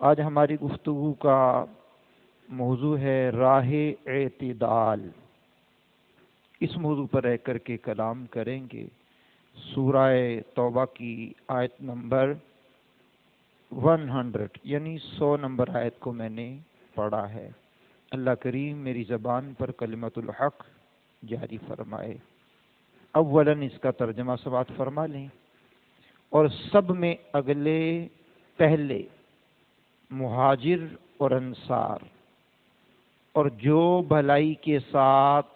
آج ہماری گفتگو کا موضوع ہے راہ اعتدال۔ اس موضوع پر رہ کر کے کلام کریں گے۔ سورہ توبہ کی آیت نمبر 100 یعنی 100 نمبر آیت کو میں نے پڑھا ہے۔ اللہ کریم میری زبان پر کلمت الحق جاری فرمائے۔ اولاً اس کا ترجمہ سماعت فرما لیں۔ اور سب میں اگلے پہلے مہاجر اور انصار اور جو بھلائی کے ساتھ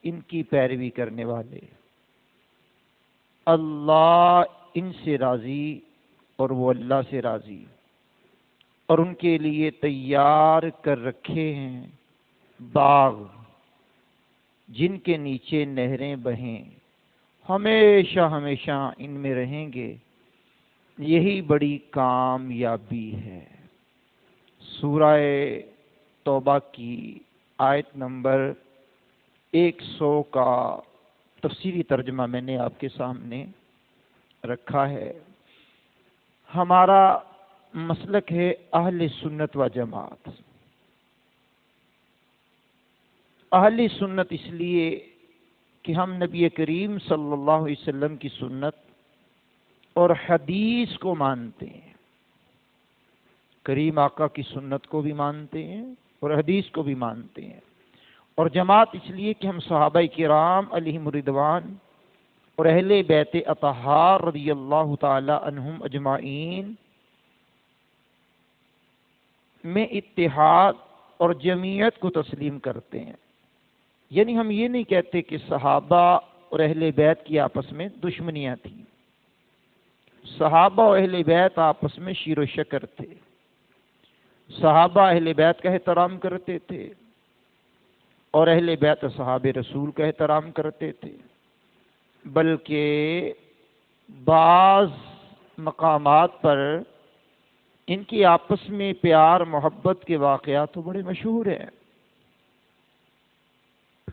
ان کی پیروی کرنے والے، اللہ ان سے راضی اور وہ اللہ سے راضی، اور ان کے لیے تیار کر رکھے ہیں باغ جن کے نیچے نہریں بہیں، ہمیشہ ہمیشہ ان میں رہیں گے، یہی بڑی کامیابی ہے۔ سورہ توبہ کی آیت نمبر 100 کا تفسیری ترجمہ میں نے آپ کے سامنے رکھا ہے۔ ہمارا مسلک ہے اہل سنت و جماعت۔ اہل سنت اس لیے کہ ہم نبی کریم صلی اللہ علیہ وسلم کی سنت اور حدیث کو مانتے ہیں، کریم آقا کی سنت کو بھی مانتے ہیں اور حدیث کو بھی مانتے ہیں۔ اور جماعت اس لیے کہ ہم صحابہ کرام علیہم رضوان اور اہل بیت اطہار رضی اللہ تعالی عنہم اجمعین میں اتحاد اور جمعیت کو تسلیم کرتے ہیں۔ یعنی ہم یہ نہیں کہتے کہ صحابہ اور اہل بیت کی آپس میں دشمنیاں تھیں۔ صحابہ اور اہل بیت آپس میں شیر و شکر تھے۔ صحابہ اہل بیت کا احترام کرتے تھے اور اہل بیت صحابہ رسول کا احترام کرتے تھے، بلکہ بعض مقامات پر ان کی آپس میں پیار محبت کے واقعات تو بڑے مشہور ہیں۔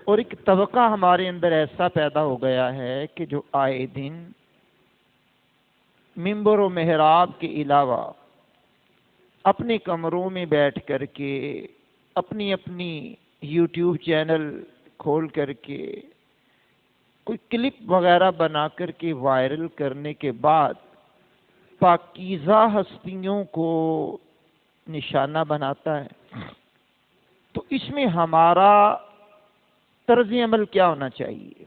اور ایک طبقہ ہمارے اندر ایسا پیدا ہو گیا ہے کہ جو آئے دن منبر و محراب کے علاوہ اپنے کمروں میں بیٹھ کر کے اپنی اپنی یوٹیوب چینل کھول کر کے کوئی کلپ وغیرہ بنا کر کے وائرل کرنے کے بعد پاکیزہ ہستیوں کو نشانہ بناتا ہے۔ تو اس میں ہمارا طرز عمل کیا ہونا چاہیے؟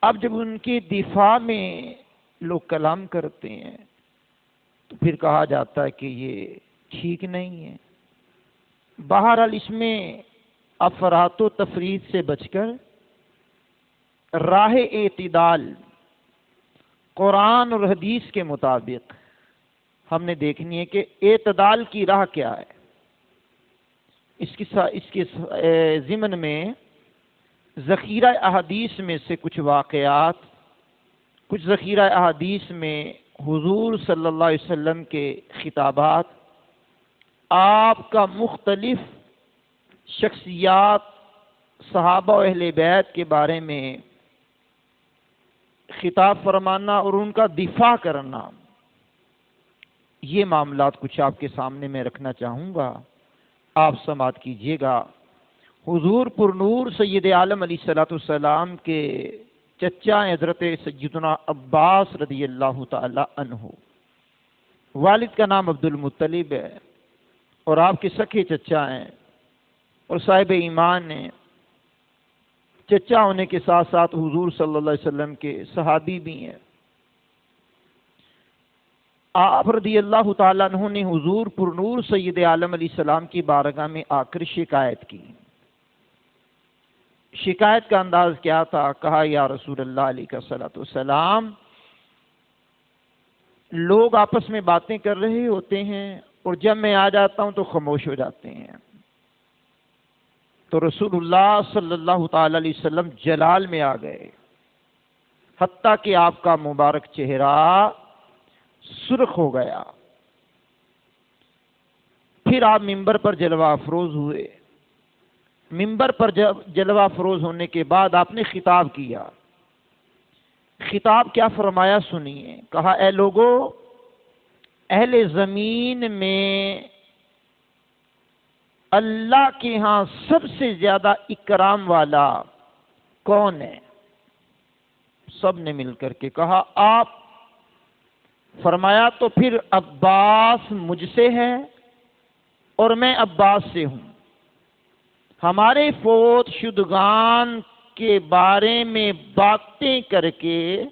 اب جب ان کے دفاع میں لوگ کلام کرتے ہیں تو پھر کہا جاتا ہے کہ یہ ٹھیک نہیں ہے۔ بہرحال اس میں افراط و تفریط سے بچ کر راہ اعتدال قرآن اور حدیث کے مطابق ہم نے دیکھنی ہے کہ اعتدال کی راہ کیا ہے۔ اس کے ضمن میں ذخیرہ احادیث میں سے کچھ واقعات، کچھ ذخیرہ احادیث میں حضور صلی اللہ علیہ وسلم کے خطابات، آپ کا مختلف شخصیات صحابہ و اہل بیت کے بارے میں خطاب فرمانا اور ان کا دفاع کرنا، یہ معاملات کچھ آپ کے سامنے میں رکھنا چاہوں گا، آپ سماعت کیجیے گا۔ حضور پر نور سید عالم علیہ الصلوۃ والسلام کے چچا حضرت سیدنا عباس رضی اللہ تعالی عنہ، والد کا نام عبد المطلب ہے اور آپ کے سکے چچا ہیں اور صاحب ایمان ہیں۔ چچا ہونے کے ساتھ ساتھ حضور صلی اللہ علیہ وسلم کے صحابی بھی ہیں۔ آپ رضی اللہ تعالیٰ عنہ نے حضور پر نور سید عالم علیہ السلام کی بارگاہ میں آ کر شکایت کی۔ شکایت کا انداز کیا تھا؟ کہا یا رسول اللہ علیہ الصلوۃ والسلام، لوگ آپس میں باتیں کر رہے ہوتے ہیں اور جب میں آ جاتا ہوں تو خاموش ہو جاتے ہیں۔ تو رسول اللہ صلی اللہ تعالی علیہ وسلم جلال میں آ گئے، حتیٰ کہ آپ کا مبارک چہرہ سرخ ہو گیا۔ پھر آپ ممبر پر جلوہ افروز ہوئے۔ ممبر پر جلوہ افروز ہونے کے بعد آپ نے خطاب کیا۔ خطاب کیا فرمایا سنیے۔ کہا اے لوگو، اہل زمین میں اللہ کے ہاں سب سے زیادہ اکرام والا کون ہے؟ سب نے مل کر کے کہا آپ۔ فرمایا تو پھر عباس مجھ سے ہے اور میں عباس سے ہوں۔ ہمارے فوت شدگان کے بارے میں باتیں کر کے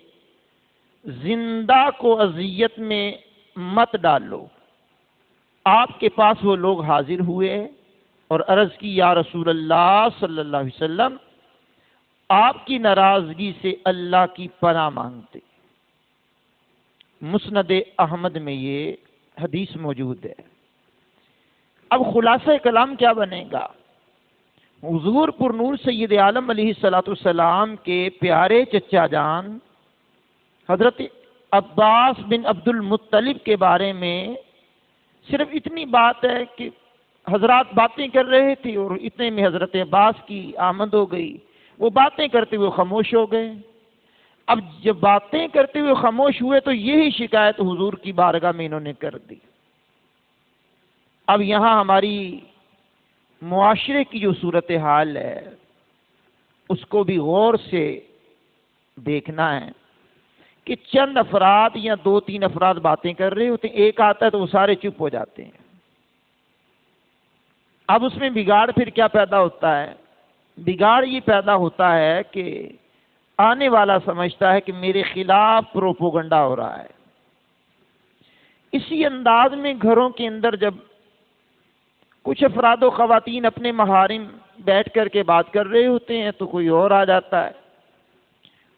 زندہ کو اذیت میں مت ڈالو۔ آپ کے پاس وہ لوگ حاضر ہوئے اور عرض کی یا رسول اللہ صلی اللہ علیہ وسلم، آپ کی ناراضگی سے اللہ کی پناہ مانگتے۔ مسند احمد میں یہ حدیث موجود ہے۔ اب خلاصہ کلام کیا بنے گا؟ حضور پر نور سید عالم علیہ الصلوۃ والسلام کے پیارے چچا جان حضرت عباس بن عبد المطلب کے بارے میں صرف اتنی بات ہے کہ حضرات باتیں کر رہے تھے اور اتنے میں حضرت عباس کی آمد ہو گئی۔ وہ باتیں کرتے ہوئے خاموش ہو گئے۔ اب جب باتیں کرتے ہوئے خاموش ہوئے تو یہی شکایت حضور کی بارگاہ میں انہوں نے کر دی۔ اب یہاں ہماری معاشرے کی جو صورتحال ہے اس کو بھی غور سے دیکھنا ہے کہ چند افراد یا دو تین افراد باتیں کر رہے ہوتے ہیں، ایک آتا ہے تو وہ سارے چپ ہو جاتے ہیں۔ اب اس میں بگاڑ پھر کیا پیدا ہوتا ہے؟ بگاڑ یہ پیدا ہوتا ہے کہ آنے والا سمجھتا ہے کہ میرے خلاف پروپوگنڈا ہو رہا ہے۔ اسی انداز میں گھروں کے اندر جب کچھ افراد و خواتین اپنے محارم بیٹھ کر کے بات کر رہے ہوتے ہیں تو کوئی اور آ جاتا ہے،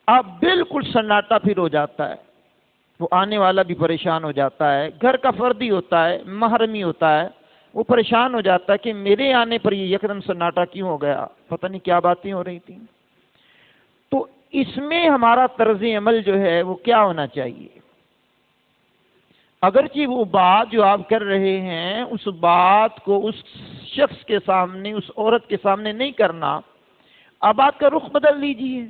اب بالکل سناٹا پھر ہو جاتا ہے۔ وہ آنے والا بھی پریشان ہو جاتا ہے، گھر کا فردی ہوتا ہے، محرمی ہوتا ہے، وہ پریشان ہو جاتا ہے کہ میرے آنے پر یہ یکدم سناٹا کیوں ہو گیا، پتہ نہیں کیا باتیں ہو رہی تھیں۔ تو اس میں ہمارا طرز عمل جو ہے وہ کیا ہونا چاہیے؟ اگرچہ وہ بات جو آپ کر رہے ہیں اس بات کو اس شخص کے سامنے، اس عورت کے سامنے نہیں کرنا، آپ بات کا رخ بدل لیجئے۔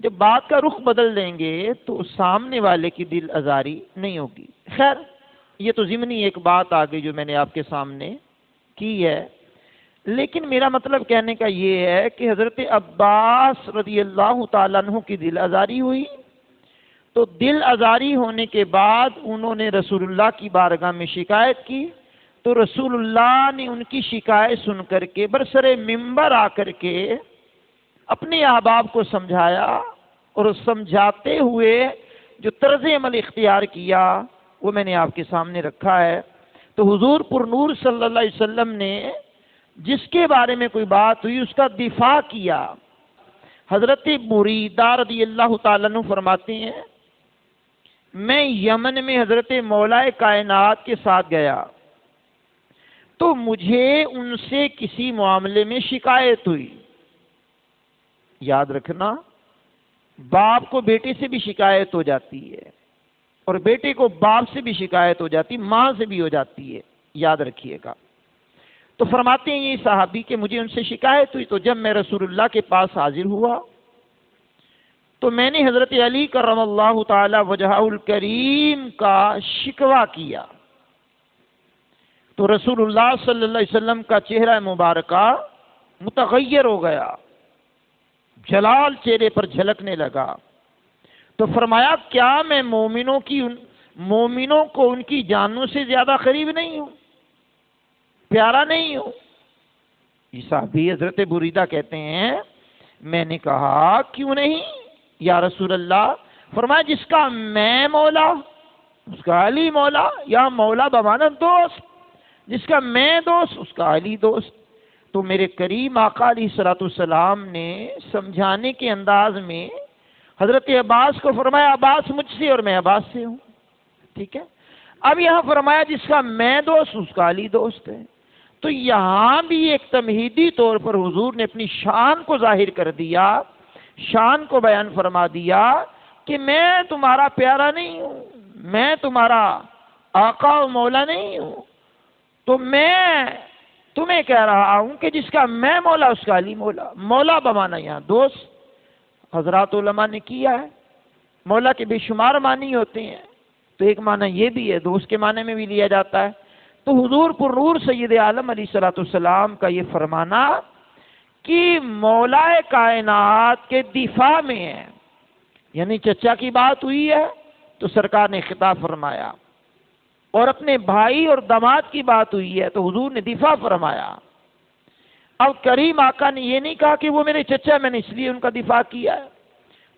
جب بات کا رخ بدل دیں گے تو سامنے والے کی دل آزاری نہیں ہوگی۔ خیر یہ تو ضمنی ایک بات آ گئی جو میں نے آپ کے سامنے کی ہے، لیکن میرا مطلب کہنے کا یہ ہے کہ حضرت عباس رضی اللہ تعالیٰ عنہ کی دل آزاری ہوئی، تو دل آزاری ہونے کے بعد انہوں نے رسول اللہ کی بارگاہ میں شکایت کی، تو رسول اللہ نے ان کی شکایت سن کر کے برسر منبر آ کر کے اپنے احباب کو سمجھایا، اور سمجھاتے ہوئے جو طرز عمل اختیار کیا وہ میں نے آپ کے سامنے رکھا ہے۔ تو حضور پر نور صلی اللہ علیہ وسلم نے جس کے بارے میں کوئی بات ہوئی اس کا دفاع کیا۔ حضرت بریدہ رضی اللہ تعالیٰ عنہ فرماتے ہیں میں یمن میں حضرت مولا کائنات کے ساتھ گیا تو مجھے ان سے کسی معاملے میں شکایت ہوئی۔ یاد رکھنا، باپ کو بیٹے سے بھی شکایت ہو جاتی ہے اور بیٹے کو باپ سے بھی شکایت ہو جاتی، ماں سے بھی ہو جاتی ہے، یاد رکھیے گا۔ تو فرماتے ہیں یہ صحابی کہ مجھے ان سے شکایت ہوئی، تو جب میں رسول اللہ کے پاس حاضر ہوا تو میں نے حضرت علی کرم اللہ تعالی وجہہ الکریم کا شکوہ کیا، تو رسول اللہ صلی اللہ علیہ وسلم کا چہرہ مبارکہ متغیر ہو گیا، جلال چہرے پر جھلکنے لگا۔ تو فرمایا کیا میں مومنوں کو ان کی جانوں سے زیادہ قریب نہیں ہوں، پیارا نہیں ہوں؟ یہ صحابی حضرت بریدہ کہتے ہیں میں نے کہا کیوں نہیں یا رسول اللہ؟ فرمایا جس کا میں مولا اس کا علی مولا، یا مولا بمعنی دوست، جس کا میں دوست اس کا علی دوست۔ تو میرے کریم آقا علیہ الصلوۃ والسلام نے سمجھانے کے انداز میں حضرت عباس کو فرمایا عباس مجھ سے اور میں عباس سے ہوں، ٹھیک ہے؟ اب یہاں فرمایا جس کا میں دوست اس کا علی دوست ہے۔ تو یہاں بھی ایک تمہیدی طور پر حضور نے اپنی شان کو ظاہر کر دیا، شان کو بیان فرما دیا کہ میں تمہارا پیارا نہیں ہوں، میں تمہارا آقا و مولا نہیں ہوں، تو میں تمہیں کہہ رہا ہوں کہ جس کا میں مولا اس کا علی مولا۔ مولا بمانا یہاں دوست حضرات علماء نے کیا ہے، مولا کے بے شمار معنی ہوتے ہیں، تو ایک معنی یہ بھی ہے، دوست کے معنی میں بھی لیا جاتا ہے۔ تو حضور پر نور سید عالم علیہ الصلوۃ والسلام کا یہ فرمانا کہ مولا کائنات کے دفاع میں ہے، یعنی چچا کی بات ہوئی ہے تو سرکار نے خطاب فرمایا، اور اپنے بھائی اور داماد کی بات ہوئی ہے تو حضور نے دفاع فرمایا۔ اب کریم آقا نے یہ نہیں کہا کہ وہ میرے چچا، میں نے اس لیے ان کا دفاع کیا ہے۔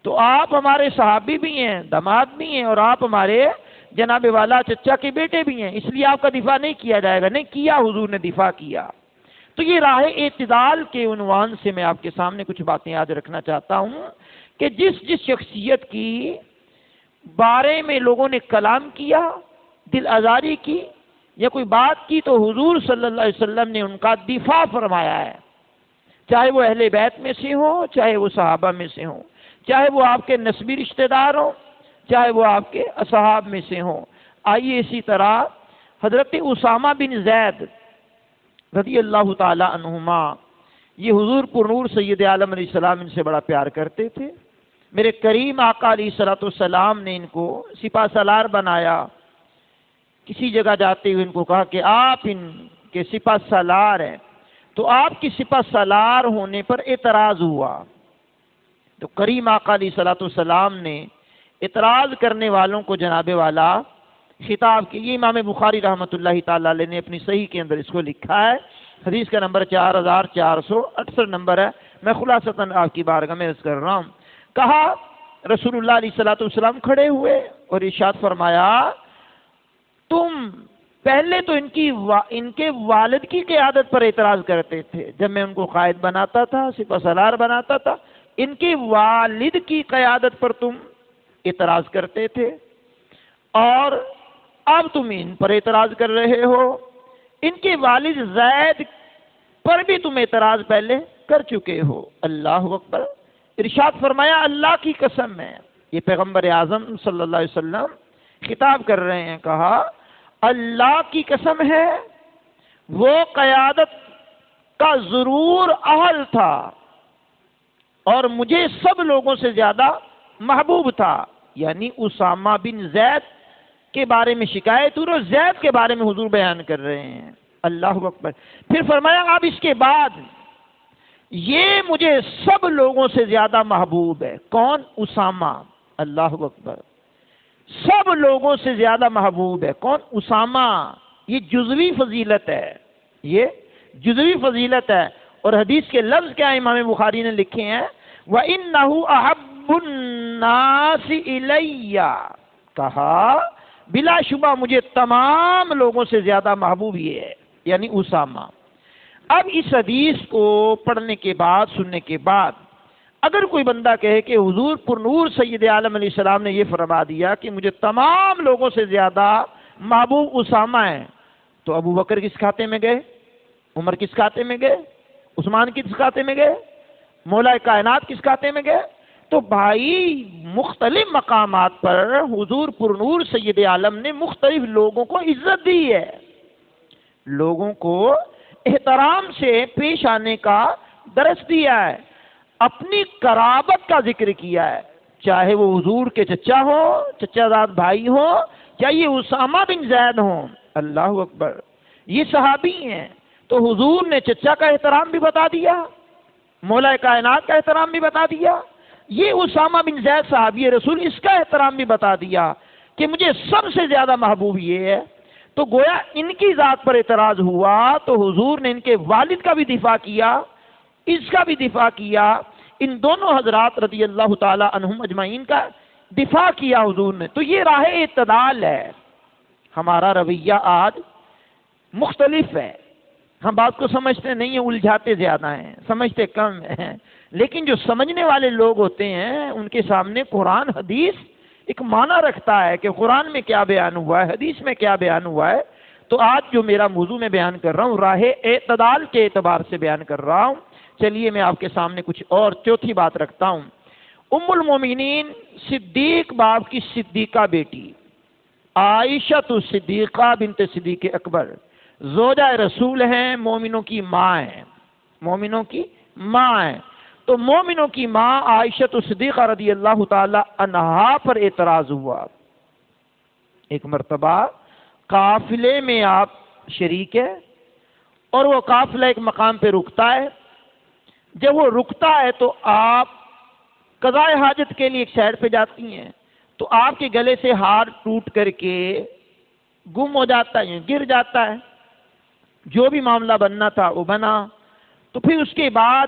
تو آپ ہمارے صحابی بھی ہیں، داماد بھی ہیں، اور آپ ہمارے جناب والا چچا کے بیٹے بھی ہیں، اس لیے آپ کا دفاع نہیں کیا جائے گا۔ نہیں کیا، حضور نے دفاع کیا۔ تو یہ راہ اعتدال کے عنوان سے میں آپ کے سامنے کچھ باتیں یاد رکھنا چاہتا ہوں کہ جس شخصیت کی بارے میں لوگوں نے کلام کیا، دل آزاری کی یا کوئی بات کی، تو حضور صلی اللہ علیہ وسلم نے ان کا دفاع فرمایا ہے، چاہے وہ اہل بیت میں سے ہوں، چاہے وہ صحابہ میں سے ہوں، چاہے وہ آپ کے نسبی رشتہ دار ہوں، چاہے وہ آپ کے اصحاب میں سے ہوں۔ آئیے اسی طرح حضرت اسامہ بن زید رضی اللہ تعالی عنہما، یہ حضور پر نور سید عالم علیہ السلام ان سے بڑا پیار کرتے تھے۔ میرے کریم آقا علیہ الصلوۃ والسلام نے ان کو سپہ سالار بنایا۔ کسی جگہ جاتے ہوئے ان کو کہا کہ آپ ان کے سپہ سالار ہیں، تو آپ کی سپہ سالار ہونے پر اعتراض ہوا، تو کریم آقا علیہ الصلوۃ والسلام نے اعتراض کرنے والوں کو جناب والا خطاب کی۔ یہ امام بخاری رحمۃ اللہ تعالی علیہ نے اپنی صحیح کے اندر اس کو لکھا ہے، حدیث کا نمبر 4468 نمبر ہے۔ میں خلاصتاً آپ کی بارگاہ میں عرض کر رہا ہوں۔ کہا رسول اللہ علیہ الصلوۃ والسلام کھڑے ہوئے اور ارشاد فرمایا، تم پہلے تو ان کے والد کی قیادت پر اعتراض کرتے تھے، جب میں ان کو قائد بناتا تھا، سپہ سالار بناتا تھا، ان کے والد کی قیادت پر تم اعتراض کرتے تھے، اور اب تم ان پر اعتراض کر رہے ہو۔ ان کے والد زید پر بھی تم اعتراض پہلے کر چکے ہو۔ اللہ اکبر۔ ارشاد فرمایا، اللہ کی قسم ہے، یہ پیغمبر اعظم صلی اللہ علیہ وسلم خطاب کر رہے ہیں، کہا اللہ کی قسم ہے وہ قیادت کا ضرور اہل تھا اور مجھے سب لوگوں سے زیادہ محبوب تھا، یعنی اسامہ بن زید کے بارے میں شکایت اور زید کے بارے میں حضور بیان کر رہے ہیں۔ اللہ اکبر۔ پھر فرمایا، اب اس کے بعد یہ مجھے سب لوگوں سے زیادہ محبوب ہے۔ کون؟ اسامہ۔ اللہ اکبر۔ سب لوگوں سے زیادہ محبوب ہے۔ کون؟ اسامہ۔ یہ جزوی فضیلت ہے، یہ جزوی فضیلت ہے۔ اور حدیث کے لفظ کیا امام بخاری نے لکھے ہیں، وَإِنَّهُ أَحَبُّ النَّاسِ إِلَيَّ، کہا بلا شبہ مجھے تمام لوگوں سے زیادہ محبوب یہ ہے، یعنی اسامہ۔ اب اس حدیث کو پڑھنے کے بعد، سننے کے بعد، اگر کوئی بندہ کہے کہ حضور پر نور سید عالم علیہ السلام نے یہ فرما دیا کہ مجھے تمام لوگوں سے زیادہ محبوب اسامہ ہے، تو ابو بکر کس کھاتے میں گئے؟ عمر کس کھاتے میں گئے؟ عثمان کس کھاتے میں گئے؟ مولا کائنات کس کھاتے میں گئے؟ تو بھائی مختلف مقامات پر حضور پر نور سید عالم نے مختلف لوگوں کو عزت دی ہے، لوگوں کو احترام سے پیش آنے کا درس دیا ہے، اپنی قرابت کا ذکر کیا ہے، چاہے وہ حضور کے چچا ہو، چچا زاد بھائی ہو، چاہے یہ اسامہ بن زید ہوں۔ اللہ اکبر۔ یہ صحابی ہیں، تو حضور نے چچا کا احترام بھی بتا دیا، مولا کائنات کا احترام بھی بتا دیا، یہ اسامہ بن زید صحابی رسول، اس کا احترام بھی بتا دیا کہ مجھے سب سے زیادہ محبوب یہ ہے۔ تو گویا ان کی ذات پر اعتراض ہوا تو حضور نے ان کے والد کا بھی دفاع کیا، اس کا بھی دفاع کیا، ان دونوں حضرات رضی اللہ تعالی عنہم اجمعین کا دفاع کیا حضور نے۔ تو یہ راہ اعتدال ہے۔ ہمارا رویہ آج مختلف ہے، ہم بات کو سمجھتے نہیں ہیں، الجھاتے زیادہ ہیں، سمجھتے کم ہیں، لیکن جو سمجھنے والے لوگ ہوتے ہیں ان کے سامنے قرآن حدیث ایک معنی رکھتا ہے کہ قرآن میں کیا بیان ہوا ہے، حدیث میں کیا بیان ہوا ہے۔ تو آج جو میرا موضوع میں بیان کر رہا ہوں راہ اعتدال کے اعتبار سے بیان کر رہا ہوں۔ چلیے میں آپ کے سامنے کچھ اور چوتھی بات رکھتا ہوں۔ ام المومنین صدیق باب کی صدیقہ بیٹی عائشہ صدیقہ بنت صدیق اکبر زوجہ رسول ہیں، مومنوں کی ماں ہیں، مومنوں کی ماں ہیں۔ تو مومنوں کی ماں عائشہ صدیقہ رضی اللہ تعالی عنہا پر اعتراض ہوا، ایک مرتبہ قافلے میں آپ شریک ہے اور وہ قافلہ ایک مقام پہ رکتا ہے. جب وہ رکتا ہے تو آپ قضاء حاجت کے لیے ایک سائڈ پہ جاتی ہیں تو آپ کے گلے سے ہار ٹوٹ کر کے گم ہو جاتا ہے، گر جاتا ہے. جو بھی معاملہ بننا تھا وہ بنا. تو پھر اس کے بعد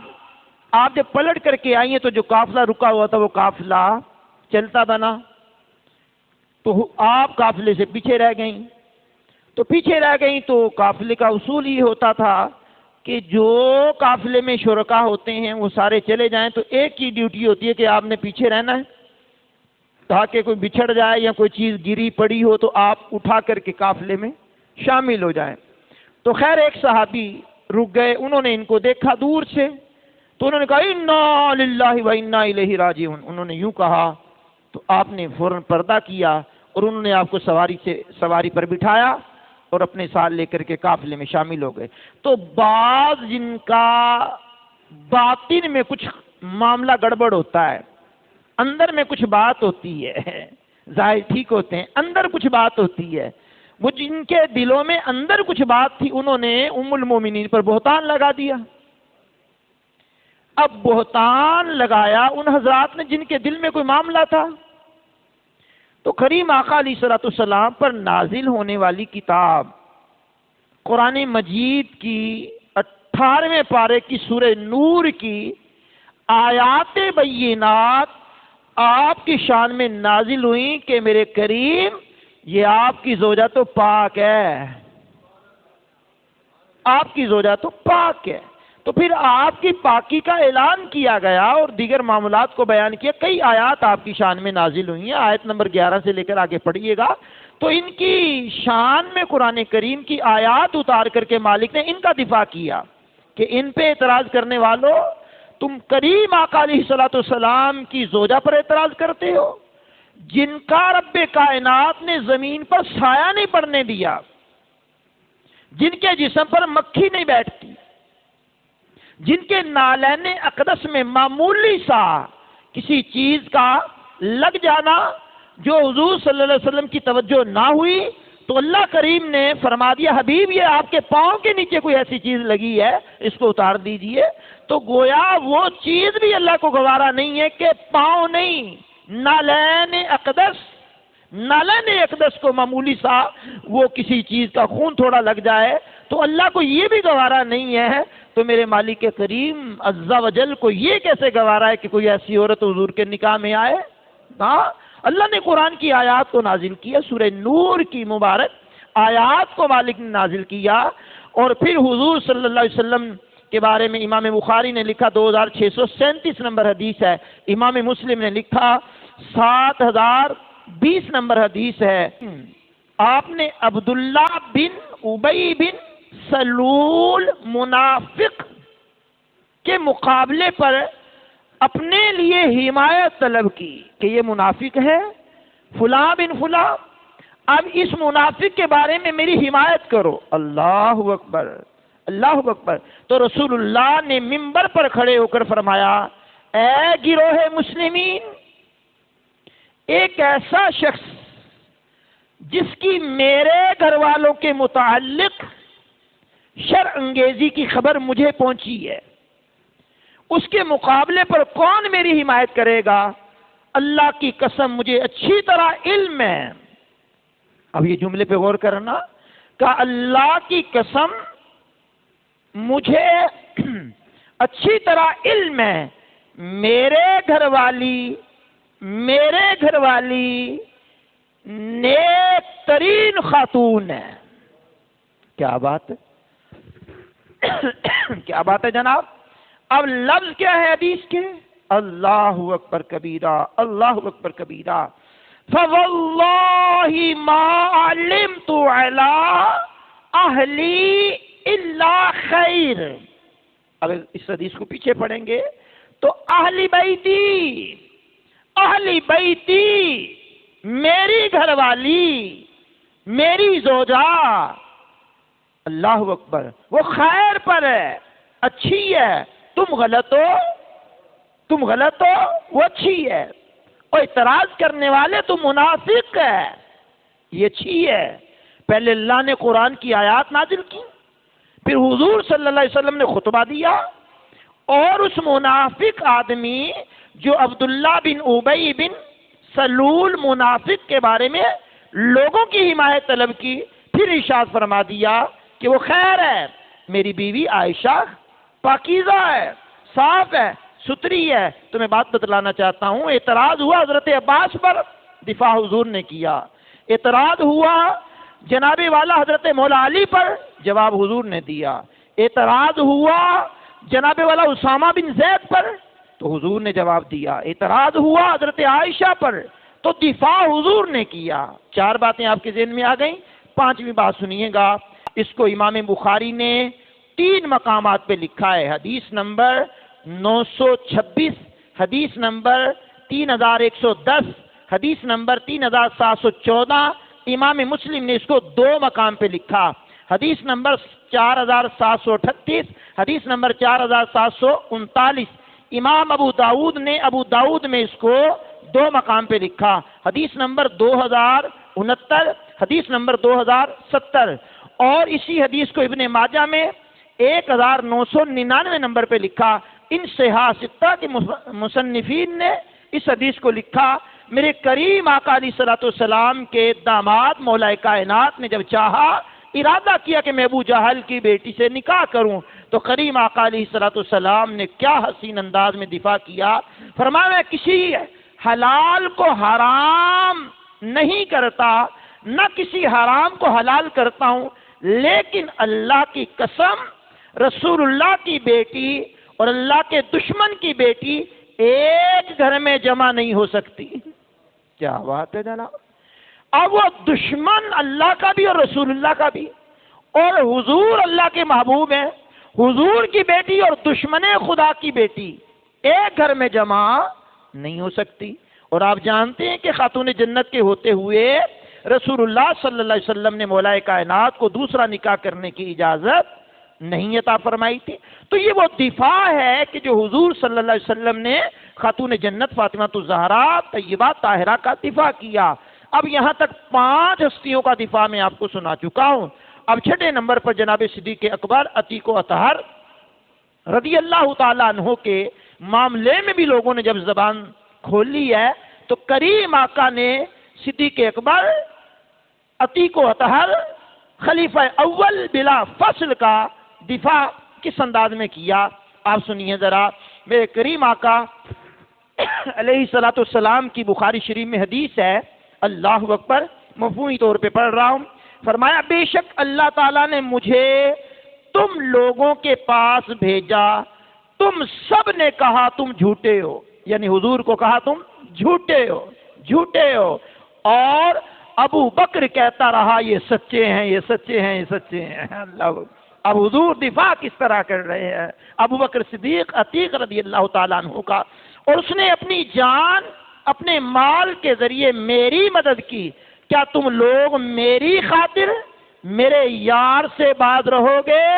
آپ جب پلٹ کر کے آئی ہیں تو جو قافلہ رکا ہوا تھا وہ قافلہ چلتا بنا. تو آپ قافلے سے پیچھے رہ گئیں. تو پیچھے رہ گئیں تو قافلے کا اصول یہ ہوتا تھا کہ جو قافلے میں شرکا ہوتے ہیں وہ سارے چلے جائیں تو ایک ہی ڈیوٹی ہوتی ہے کہ آپ نے پیچھے رہنا ہے تاکہ کوئی بچھڑ جائے یا کوئی چیز گری پڑی ہو تو آپ اٹھا کر کے قافلے میں شامل ہو جائیں. تو خیر ایک صحابی رک گئے، انہوں نے ان کو دیکھا دور سے تو انہوں نے کہا انا للہ و انا الیہ راجعون. انہوں نے یوں کہا تو آپ نے فوراً پردہ کیا اور انہوں نے آپ کو سواری پر بٹھایا اور اپنے ساتھ لے کر کے قافلے میں شامل ہو گئے. تو بعض جن کا باطن میں کچھ معاملہ گڑبڑ ہوتا ہے، اندر میں کچھ بات ہوتی ہے، ظاہر ٹھیک ہوتے ہیں، اندر کچھ بات ہوتی ہے، وہ جن کے دلوں میں اندر کچھ بات تھی انہوں نے ام المومنین پر بہتان لگا دیا. اب بہتان لگایا ان حضرات نے جن کے دل میں کوئی معاملہ تھا. تو کریم آقا علیہ الصلوۃ والسلام پر نازل ہونے والی کتاب قرآن مجید کی 18ویں پارے کی سورہ نور کی آیات بینات آپ کی شان میں نازل ہوئیں کہ میرے کریم یہ آپ کی زوجہ تو پاک ہے، آپ کی زوجہ تو پاک ہے. تو پھر آپ کی پاکی کا اعلان کیا گیا اور دیگر معاملات کو بیان کیا. کئی آیات آپ کی شان میں نازل ہوئی ہیں، آیت نمبر 11 سے لے کر آگے پڑھیے گا. تو ان کی شان میں قرآن کریم کی آیات اتار کر کے مالک نے ان کا دفاع کیا کہ ان پہ اعتراض کرنے والوں تم کریم آقا علیہ الصلوۃ والسلام کی زوجہ پر اعتراض کرتے ہو جن کا رب کائنات نے زمین پر سایہ نہیں پڑنے دیا، جن کے جسم پر مکھی نہیں بیٹھتی، جن کے نالین اقدس میں معمولی سا کسی چیز کا لگ جانا جو حضور صلی اللہ علیہ وسلم کی توجہ نہ ہوئی تو اللہ کریم نے فرما دیا حبیب یہ آپ کے پاؤں کے نیچے کوئی ایسی چیز لگی ہے اس کو اتار دیجئے. تو گویا وہ چیز بھی اللہ کو گوارا نہیں ہے کہ پاؤں نہیں، نالین اقدس کو معمولی سا وہ کسی چیز کا خون تھوڑا لگ جائے تو اللہ کو یہ بھی گوارا نہیں ہے. تو میرے مالک کریم عز و جل کو یہ کیسے گوارا ہے کہ کوئی ایسی عورت حضور کے نکاح میں آئے؟ ہاں اللہ نے قرآن کی آیات کو نازل کیا، سورہ نور کی مبارک آیات کو مالک نے نازل کیا. اور پھر حضور صلی اللہ علیہ وسلم کے بارے میں امام بخاری نے لکھا 2637 نمبر حدیث ہے، امام مسلم نے لکھا 7020 نمبر حدیث ہے. آپ نے عبداللہ بن ابی بن سلول منافق کے مقابلے پر اپنے لیے حمایت طلب کی کہ یہ منافق ہے فلاں بن فلاں، اب اس منافق کے بارے میں میری حمایت کرو. اللہ اکبر اللہ اکبر. تو رسول اللہ نے منبر پر کھڑے ہو کر فرمایا اے گروہ مسلمین، ایک ایسا شخص جس کی میرے گھر والوں کے متعلق شرع انگیزی کی خبر مجھے پہنچی ہے، اس کے مقابلے پر کون میری حمایت کرے گا؟ اللہ کی قسم مجھے اچھی طرح علم ہے. اب یہ جملے پہ غور کرنا کہ اللہ کی قسم مجھے اچھی طرح علم ہے میرے گھر والی نیک ترین خاتون ہے. کیا بات ہے کیا بات ہے جناب. اب لفظ کیا ہے حدیث کے؟ اللہ اکبر کبیرہ اللہ اکبر کبیرہ. فواللہ ما علمت علی اہلی الا خیر. اگر اس حدیث کو پیچھے پڑھیں گے تو اہلی بیتی میری گھر والی میری زوجہ اللہ اکبر وہ خیر پر ہے، اچھی ہے. تم غلط ہو وہ اچھی ہے. اور اعتراض کرنے والے تو منافق ہے. یہ اچھی ہے. پہلے اللہ نے قرآن کی آیات نازل کی، پھر حضور صلی اللہ علیہ وسلم نے خطبہ دیا، اور اس منافق آدمی جو عبداللہ بن ابی بن سلول منافق کے بارے میں لوگوں کی حمایت طلب کی، پھر ارشاد فرما دیا کہ وہ خیر ہے، میری بیوی عائشہ پاکیزہ ہے، صاف ہے، ستھری ہے. تو میں بات بتلانا چاہتا ہوں، اعتراض ہوا حضرت عباس پر، دفاع حضور نے کیا. اعتراض ہوا جناب والا حضرت مولا علی پر، جواب حضور نے دیا. اعتراض ہوا جناب والا اسامہ بن زید پر، تو حضور نے جواب دیا. اعتراض ہوا حضرت عائشہ پر، تو دفاع حضور نے کیا. 4 باتیں آپ کے ذہن میں آ گئیں. 5ویں بات سنیے گا. اس کو امام بخاری نے 3 مقامات پہ لکھا ہے. حدیث نمبر 926، حدیث نمبر 3110، حدیث نمبر 3714. امام مسلم نے اس کو 2 مقام پہ لکھا. حدیث نمبر 4738، حدیث نمبر 4739. امام ابو داؤد میں اس کو 2 مقام پہ لکھا. حدیث نمبر 2069، حدیث نمبر 2070. اور اسی حدیث کو ابن ماجہ میں 1999 نمبر پہ لکھا. ان صحاح 6 کے مصنفین نے اس حدیث کو لکھا. میرے کریم آقا علیہ الصلوۃ والسلام کے داماد مولا کائنات نے جب چاہا، ارادہ کیا کہ میں ابو جہل کی بیٹی سے نکاح کروں، تو کریم آقا علیہ الصلوۃ والسلام نے کیا حسین انداز میں دفاع کیا. فرمایا میں کسی حلال کو حرام نہیں کرتا، نہ کسی حرام کو حلال کرتا ہوں، لیکن اللہ کی قسم رسول اللہ کی بیٹی اور اللہ کے دشمن کی بیٹی ایک گھر میں جمع نہیں ہو سکتی. کیا بات ہے جناب. اب وہ دشمن اللہ کا بھی اور رسول اللہ کا بھی، اور حضور اللہ کے محبوب ہیں. حضور کی بیٹی اور دشمن خدا کی بیٹی ایک گھر میں جمع نہیں ہو سکتی. اور آپ جانتے ہیں کہ خاتون جنت کے ہوتے ہوئے رسول اللہ صلی اللہ علیہ وسلم نے مولا کائنات کو دوسرا نکاح کرنے کی اجازت نہیں عطا فرمائی تھی. تو یہ وہ دفاع ہے کہ جو حضور صلی اللہ علیہ وسلم نے خاتون جنت فاطمہ الزہرا طیبہ طاہرہ کا دفاع کیا. اب یہاں تک 5 ہستیوں کا دفاع میں آپ کو سنا چکا ہوں. اب 6 نمبر پر جناب صدیق اکبر عتیق و اطہر رضی اللہ تعالیٰ عنہ کے معاملے میں بھی لوگوں نے جب زبان کھول لی ہے، تو کریم آقا نے صدیق اکبر عتیق و اطہر خلیفہ اول بلا فصل کا دفاع کس انداز میں کیا. آپ سنیے ذرا. میرے کریم آقا علیہ الصلوۃ والسلام کی بخاری شریف میں حدیث ہے، اللہ اکبر، مفہومی طور پہ پڑھ رہا ہوں. فرمایا بے شک اللہ تعالیٰ نے مجھے تم لوگوں کے پاس بھیجا، تم سب نے کہا تم جھوٹے ہو، یعنی حضور کو کہا تم جھوٹے ہو جھوٹے ہو، اور ابو بکر کہتا رہا یہ سچے ہیں یہ سچے ہیں یہ سچے ہیں. اللہ. اب حضور دفاع کس طرح کر رہے ہیں ابو بکر صدیق عتیق رضی اللہ تعالیٰ عنہ کا، اور اس نے اپنی جان اپنے مال کے ذریعے میری مدد کی. کیا تم لوگ میری خاطر میرے یار سے باز رہو گے،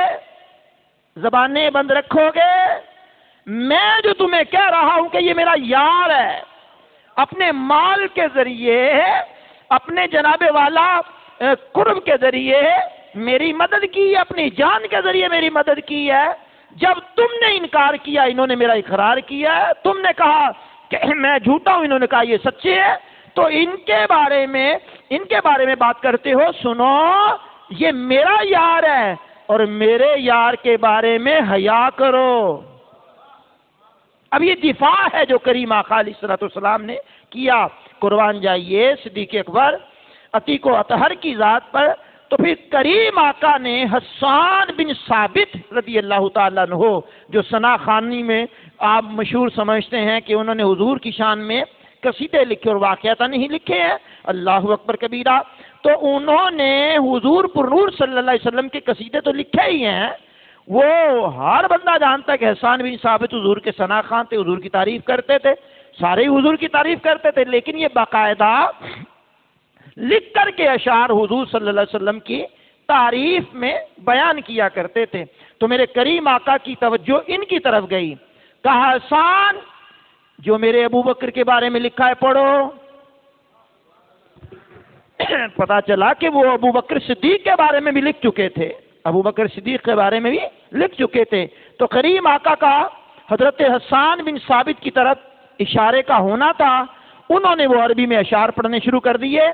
زبانیں بند رکھو گے؟ میں جو تمہیں کہہ رہا ہوں کہ یہ میرا یار ہے، اپنے مال کے ذریعے اپنے جناب والا قرب کے ذریعے میری مدد کی ہے، اپنی جان کے ذریعے میری مدد کی ہے. جب تم نے انکار کیا انہوں نے میرا اقرار کیا ہے. تم نے کہا کہ میں جھوٹا ہوں، انہوں نے کہا یہ سچے ہے. تو ان کے بارے میں بات کرتے ہو، سنو یہ میرا یار ہے اور میرے یار کے بارے میں حیا کرو. اب یہ دفاع ہے جو کریم آقا علیہ الصلوۃ والسلام نے کیا. قربان جائیے صدیق اکبر عتیق و اطہر کی ذات پر. تو پھر کریم آقا نے حسان بن ثابت رضی اللہ تعالیٰ عنہ، جو ثنا خوانی میں آپ مشہور سمجھتے ہیں کہ انہوں نے حضور کی شان میں قصیدے لکھے اور واقعات نہیں لکھے ہیں، اللہ اکبر کبیرہ، تو انہوں نے حضور پر نور صلی اللہ علیہ وسلم کے قصیدے تو لکھے ہی ہیں. وہ ہر بندہ جانتا ہے کہ حسان بن ثابت حضور کے ثنا خوان تھے، حضور کی تعریف کرتے تھے، سارے حضور کی تعریف کرتے تھے، لیکن یہ باقاعدہ لکھ کر کے اشعار حضور صلی اللہ علیہ وسلم کی تعریف میں بیان کیا کرتے تھے. تو میرے کریم آقا کی توجہ ان کی طرف گئی. کہا حسان جو میرے ابو بکر کے بارے میں لکھا ہے پڑھو. پتا چلا کہ وہ ابو بکر صدیق کے بارے میں بھی لکھ چکے تھے، ابو بکر صدیق کے بارے میں بھی لکھ چکے تھے۔ تو کریم آقا کا حضرت حسان بن ثابت کی طرف اشارے کا ہونا تھا، انہوں نے وہ عربی میں اشعار پڑھنے شروع کر دیے۔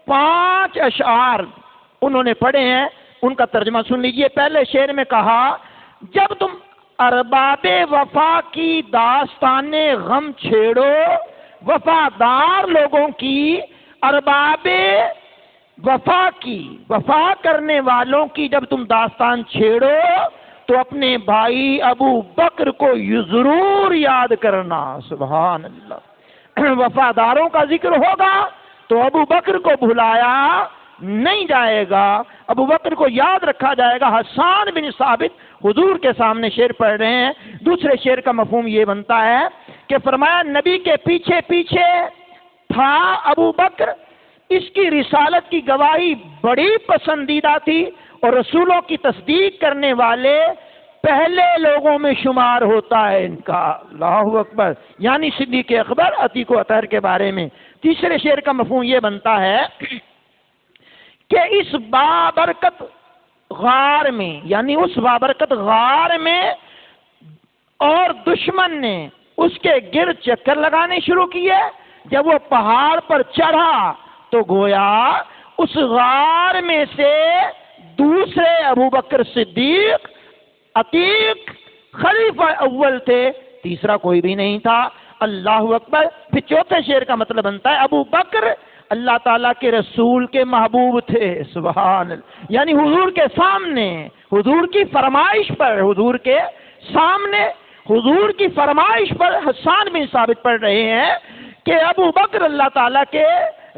5 اشعار انہوں نے پڑھے ہیں، ان کا ترجمہ سن لیجئے۔ پہلے شعر میں کہا، جب تم ارباب وفا کی داستان غم چھیڑو، وفادار لوگوں کی، ارباب وفا کی، وفا کرنے والوں کی جب تم داستان چھیڑو تو اپنے بھائی ابو بکر کو ضرور یاد کرنا۔ سبحان اللہ۔ وفاداروں کا ذکر ہوگا تو ابو بکر کو بھلایا نہیں جائے گا، ابو بکر کو یاد رکھا جائے گا۔ حسان بن ثابت حضور کے سامنے شعر پڑھ رہے ہیں۔ دوسرے شعر کا مفہوم یہ بنتا ہے کہ فرمایا نبی کے پیچھے پیچھے تھا ابو بکر، اس کی رسالت کی گواہی بڑی پسندیدہ تھی اور رسولوں کی تصدیق کرنے والے پہلے لوگوں میں شمار ہوتا ہے ان کا۔ اللہ اکبر۔ یعنی صدیق اکبر، عتیق و اطہر کے بارے میں۔ تیسرے شعر کا مفہوم یہ بنتا ہے کہ اس بابرکت غار میں، یعنی اس بابرکت غار میں اور دشمن نے اس کے گرد چکر لگانے شروع کیے۔ جب وہ پہاڑ پر چڑھا تو گویا اس غار میں سے دوسرے ابو بکر صدیق، عتیق، خلیفہ اول تھے، تیسرا کوئی بھی نہیں تھا۔ اللہ اکبر۔ پھر چوتھے شعر کا مطلب بنتا ہے ابو بکر اللہ تعالیٰ کے رسول کے محبوب تھے۔ سبحان اللہ۔ یعنی حضور کے سامنے، حضور کی فرمائش پر، حضور کے سامنے، حضور کی فرمائش پر حسان بن ثابت پڑھ رہے ہیں کہ ابو بکر اللہ تعالیٰ کے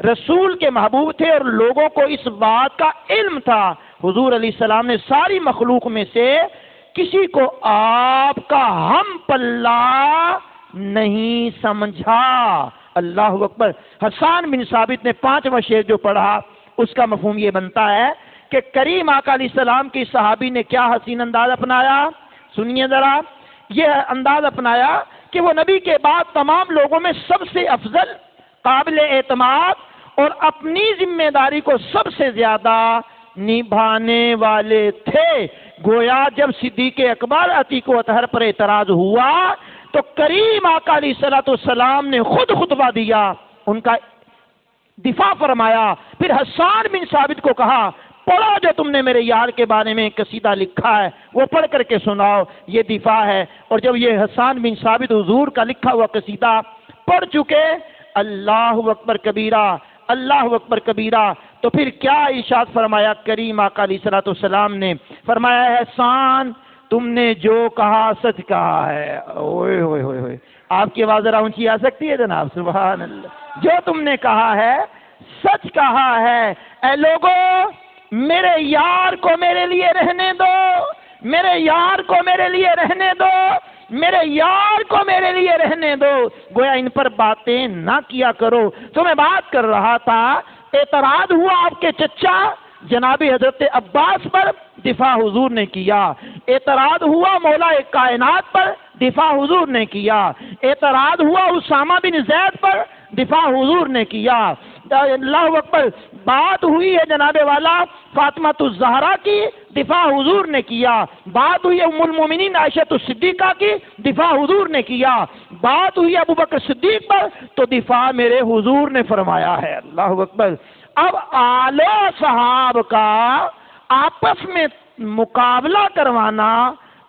رسول کے محبوب تھے اور لوگوں کو اس بات کا علم تھا۔ حضور علیہ السلام نے ساری مخلوق میں سے کسی کو آپ کا ہم پلہ نہیں سمجھا۔ اللہ اکبر۔ حسان بن ثابت نے 5واں شعر جو پڑھا اس کا مفہوم یہ بنتا ہے کہ کریم آقا علیہ السلام کی صحابی نے کیا حسین انداز اپنایا۔ سنیے ذرا، یہ انداز اپنایا کہ وہ نبی کے بعد تمام لوگوں میں سب سے افضل، قابل اعتماد اور اپنی ذمہ داری کو سب سے زیادہ نبھانے والے تھے۔ گویا جب صدیق اکبر، عتیق و اطہر پر اعتراض ہوا تو کریم آقا علیہ السلام نے خود خطبہ دیا، ان کا دفاع فرمایا۔ پھر حسان بن ثابت کو کہا، پڑھو جو تم نے میرے یار کے بارے میں قصیدہ لکھا ہے وہ پڑھ کر کے سناؤ، یہ دفاع ہے۔ اور جب یہ حسان بن ثابت حضور کا لکھا ہوا قصیدہ پڑھ چکے، اللہ اکبر کبیرہ، اللہ اکبر کبیرہ، تو پھر کیا ارشاد فرمایا کریم آقا علیہ السلام نے؟ فرمایا حسان تم نے جو کہا سچ کہا ہے۔ اوئے ہوئے ہوئے ہوئے، آپ کی آواز ذرا اونچی آ سکتی ہے جناب؟ سبحان اللہ۔ جو تم نے کہا ہے سچ کہا ہے۔ اے لوگو میرے یار کو میرے لیے رہنے دو، میرے یار کو میرے لیے رہنے دو، میرے یار کو میرے لیے رہنے دو۔ گویا ان پر باتیں نہ کیا کرو۔ تو میں بات کر رہا تھا، اعتراض ہوا آپ کے چچا جناب حضرت عباس پر، دفاع حضور نے کیا۔ اعتراض ہوا مولا کائنات پر، دفاع حضور نے کیا۔ اعتراض ہوا اسامہ بن زید پر، دفاع حضور نے کیا۔ اللہ اکبر۔ بات ہوئی ہے جناب والا فاطمہ الزہرا کی، دفاع حضور نے کیا۔ بات ہوئی ام المومنین عائشہ الصدیقہ کی، دفاع حضور نے کیا۔ بات ہوئی ابو بکر صدیق پر تو دفاع میرے حضور نے فرمایا ہے۔ اللہ اکبر۔ اب آل و صحاب کا آپس میں مقابلہ کروانا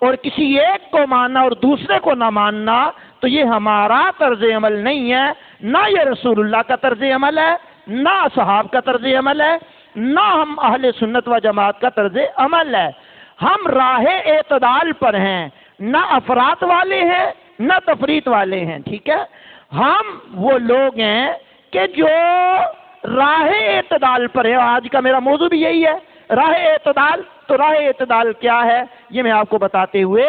اور کسی ایک کو ماننا اور دوسرے کو نہ ماننا، تو یہ ہمارا طرز عمل نہیں ہے، نہ یہ رسول اللہ کا طرز عمل ہے، نہ اصحاب کا طرز عمل ہے، نہ ہم اہل سنت و جماعت کا طرز عمل ہے۔ ہم راہ اعتدال پر ہیں، نہ افراط والے ہیں نہ تفریط والے ہیں، ٹھیک ہے؟ ہم وہ لوگ ہیں کہ جو راہ اعتدال پر ہے۔ آج کا میرا موضوع بھی یہی ہے، راہ اعتدال۔ تو راہ اعتدال کیا ہے یہ میں آپ کو بتاتے ہوئے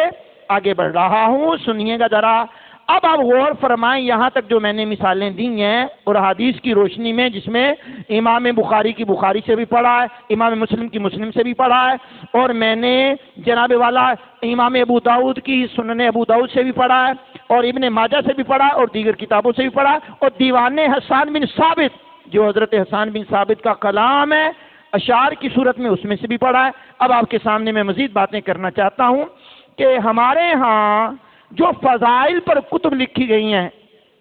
آگے بڑھ رہا ہوں، سنیے گا ذرا۔ اب آپ غور فرمائیں، یہاں تک جو میں نے مثالیں دی ہیں اور حدیث کی روشنی میں، جس میں امام بخاری کی بخاری سے بھی پڑھا ہے، امام مسلم کی مسلم سے بھی پڑھا ہے، اور میں نے جناب والا امام ابو داؤد کی سنن ابو داؤد سے بھی پڑھا ہے، اور ابن ماجہ سے بھی پڑھا اور دیگر کتابوں سے بھی پڑھا، اور دیوان حسان بن ثابت جو حضرت حسان بن ثابت کا کلام ہے اشعار کی صورت میں، اس میں سے بھی پڑھا ہے۔ اب آپ کے سامنے میں مزید باتیں کرنا چاہتا ہوں کہ ہمارے ہاں جو فضائل پر کتب لکھی گئی ہیں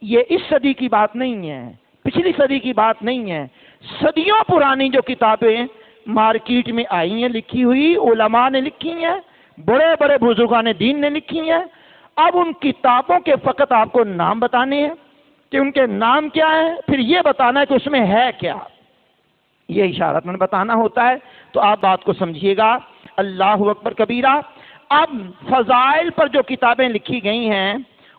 یہ اس صدی کی بات نہیں ہے، پچھلی صدی کی بات نہیں ہے، صدیوں پرانی جو کتابیں مارکیٹ میں آئی ہیں لکھی ہوئی، علماء نے لکھی ہیں، بڑے بڑے بزرگان دین نے لکھی ہیں۔ اب ان کتابوں کے فقط آپ کو نام بتانے ہیں کہ ان کے نام کیا ہیں، پھر یہ بتانا ہے کہ اس میں ہے کیا، یہ اشارت میں بتانا ہوتا ہے۔ تو آپ بات کو سمجھیے گا۔ اللہ اکبر کبیرہ۔ اب فضائل پر جو کتابیں لکھی گئی ہیں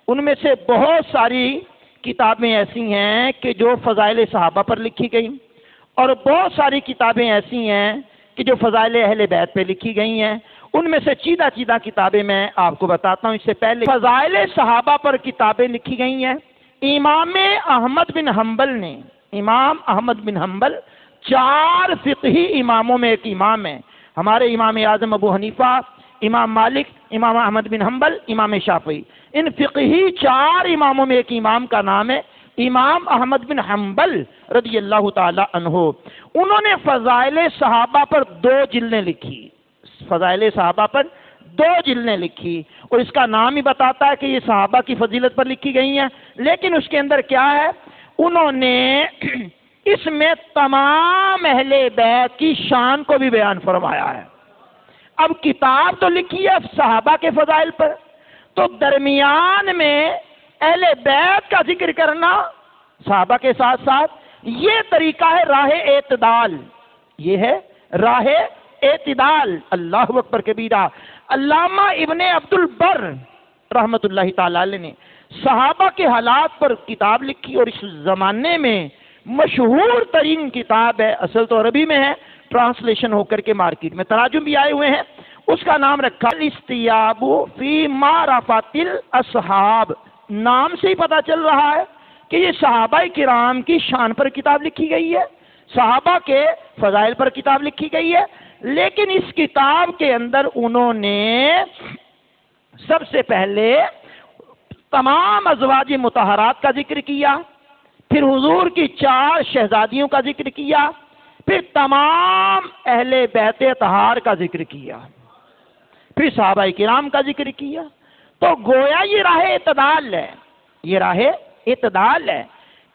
ان میں سے بہت ساری کتابیں ایسی ہیں کہ جو فضائل صحابہ پر لکھی گئی، اور بہت ساری کتابیں ایسی ہیں کہ جو فضائل اہل بیت پہ لکھی گئی ہیں۔ ان میں سے چیدہ کتابیں میں آپ کو بتاتا ہوں۔ اس سے پہلے فضائل صحابہ پر کتابیں لکھی گئی ہیں۔ امام احمد بن حنبل نے، امام احمد بن حنبل 4 فقہی اماموں میں ایک امام ہے۔ ہمارے امام اعظم ابو حنیفہ، امام مالک، امام احمد بن حنبل، امام شافعی، ان فقہی 4 اماموں میں ایک امام کا نام ہے امام احمد بن حنبل رضی اللہ تعالی عنہ۔ انہوں نے فضائل صحابہ پر 2 جلدیں لکھی، فضائل صحابہ پر 2 جلدیں لکھی، اور اس کا نام ہی بتاتا ہے کہ یہ صحابہ کی فضیلت پر لکھی گئی ہیں۔ لیکن اس کے اندر کیا ہے، انہوں نے اس میں تمام اہل بیت کی شان کو بھی بیان فرمایا ہے۔ اب کتاب تو لکھی ہے صحابہ کے فضائل پر، تو درمیان میں اہل بیت کا ذکر کرنا صحابہ کے ساتھ ساتھ، یہ طریقہ ہے راہ اعتدال، یہ ہے راہ اعتدال۔ اللہ اکبر کبیرہ۔ علامہ ابن عبد البر رحمت اللہ تعالی علیہ نے صحابہ کے حالات پر کتاب لکھی، اور اس زمانے میں مشہور ترین کتاب ہے، اصل تو عربی میں ہے، ٹرانسلیشن ہو کر کے مارکیٹ میں تراجم بھی آئے ہوئے ہیں۔ اس کا نام رکھا الاستیاب فی معرفت الاصحاب۔ نام سے ہی پتہ چل رہا ہے کہ یہ صحابہ کرام کی شان پر کتاب لکھی گئی ہے، صحابہ کے فضائل پر کتاب لکھی گئی ہے۔ لیکن اس کتاب کے اندر انہوں نے سب سے پہلے تمام ازواج مطہرات کا ذکر کیا، پھر حضور کی 4 شہزادیوں کا ذکر کیا، پھر تمام اہل بیت اطہار کا ذکر کیا، پھر صحابہ کرام کا ذکر کیا۔ تو گویا یہ راہ اعتدال ہے، یہ راہ اعتدال ہے۔